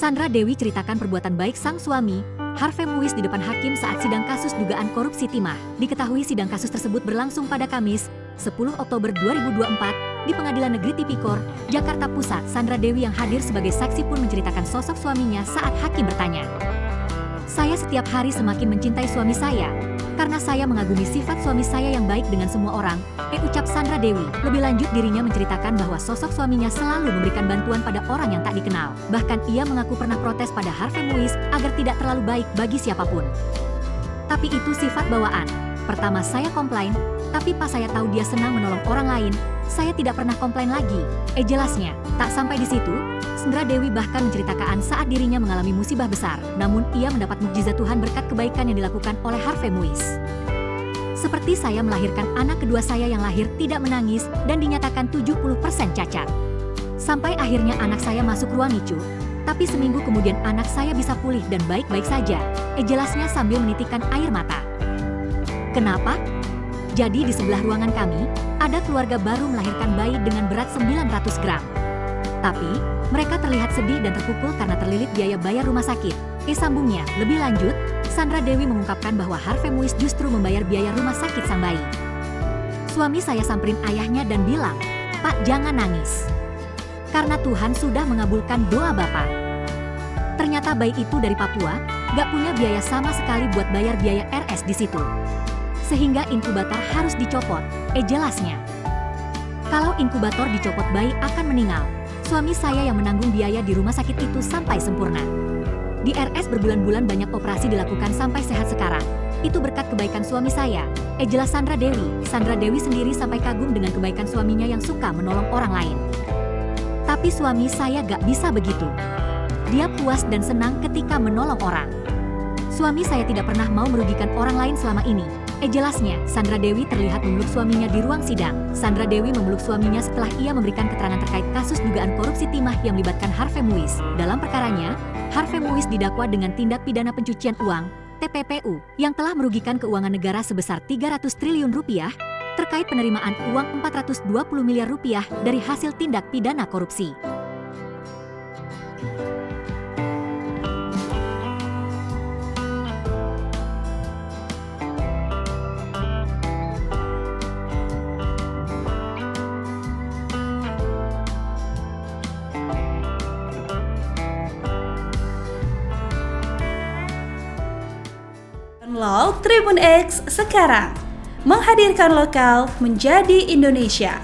Sandra Dewi ceritakan perbuatan baik sang suami, Harvey Muiz di depan hakim saat sidang kasus dugaan korupsi timah. Diketahui sidang kasus tersebut berlangsung pada Kamis, 10 Oktober 2024, di Pengadilan Negeri Tipikor, Jakarta Pusat. Sandra Dewi yang hadir sebagai saksi pun menceritakan sosok suaminya saat hakim bertanya. "Saya setiap hari semakin mencintai suami saya, karena saya mengagumi sifat suami saya yang baik dengan semua orang," ucap Sandra Dewi. Lebih lanjut dirinya menceritakan bahwa sosok suaminya selalu memberikan bantuan pada orang yang tak dikenal. Bahkan ia mengaku pernah protes pada Harvey Muiz agar tidak terlalu baik bagi siapapun. "Tapi itu sifat bawaan. Pertama saya komplain, tapi pas saya tahu dia senang menolong orang lain, saya tidak pernah komplain lagi," jelasnya. Tak sampai di situ, Sandra Dewi bahkan menceritakan saat dirinya mengalami musibah besar, namun ia mendapat mukjizat Tuhan berkat kebaikan yang dilakukan oleh Harvey Muiz. "Seperti saya melahirkan anak kedua saya yang lahir tidak menangis dan dinyatakan 70% cacat. Sampai akhirnya anak saya masuk ruang ICU, tapi seminggu kemudian anak saya bisa pulih dan baik-baik saja," jelasnya sambil menitikkan air mata. "Kenapa? Jadi di sebelah ruangan kami, ada keluarga baru melahirkan bayi dengan berat 900 gram. Tapi, mereka terlihat sedih dan terpukul karena terlilit biaya bayar rumah sakit," sambungnya. Lebih lanjut, Sandra Dewi mengungkapkan bahwa Harvey Muiz justru membayar biaya rumah sakit sang bayi. "Suami saya samperin ayahnya dan bilang, 'Pak, jangan nangis. Karena Tuhan sudah mengabulkan doa Bapak.' Ternyata bayi itu dari Papua, gak punya biaya sama sekali buat bayar biaya RS di situ. Sehingga inkubator harus dicopot," jelasnya. "Kalau inkubator dicopot bayi akan meninggal. Suami saya yang menanggung biaya di rumah sakit itu sampai sempurna. Di RS berbulan-bulan banyak operasi dilakukan sampai sehat sekarang. Itu berkat kebaikan suami saya," jelas Sandra Dewi. Sandra Dewi sendiri sampai kagum dengan kebaikan suaminya yang suka menolong orang lain. "Tapi suami saya gak bisa begitu. Dia puas dan senang ketika menolong orang. Suami saya tidak pernah mau merugikan orang lain selama ini," jelasnya. Sandra Dewi terlihat memeluk suaminya di ruang sidang. Sandra Dewi memeluk suaminya setelah ia memberikan keterangan terkait kasus dugaan korupsi timah yang melibatkan Harvey Muiz. Dalam perkaranya, Harvey Muiz didakwa dengan tindak pidana pencucian uang (TPPU) yang telah merugikan keuangan negara sebesar 300 triliun rupiah terkait penerimaan uang 420 miliar rupiah dari hasil tindak pidana korupsi. Download Tribun X sekarang, menghadirkan lokal menjadi Indonesia.